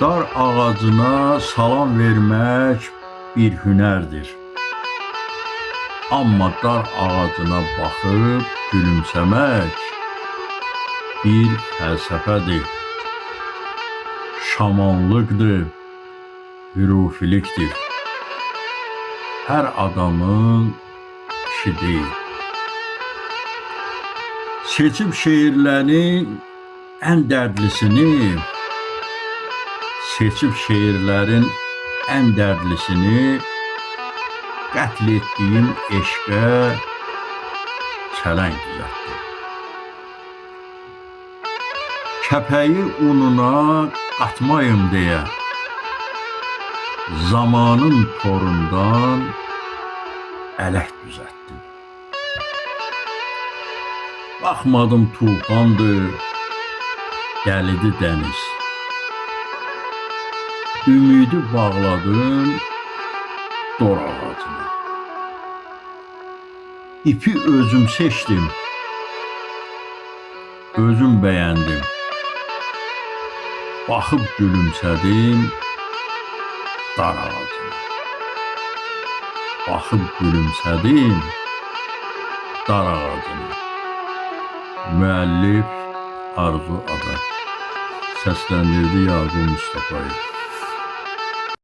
Dar ağacına salam vermək bir hünərdir. Amma dar ağacına baxıb gülümsəmək bir fəlsəfədir. Şamanlıqdır, hürufilikdir. Hər adamın işi deyil. Seçib şeirlərin ən dərdlisini, qətl etdiyim eşqə çələng düzəltdim. Kəpəyi ununa qatmayım deyə zamanın torundan ələk düzəltdim. Baxmadım tufandır, dəlidir dəniz. Ümidi bağladım dor ağacına. İpi özüm seçdim, özüm bəyəndim. Baxıb gülümsədim dar ağacına. Baxıb gülümsədim dar ağacına. Müəllif Arzu Ada. Səsləndirdi Yaqub Mustafayev.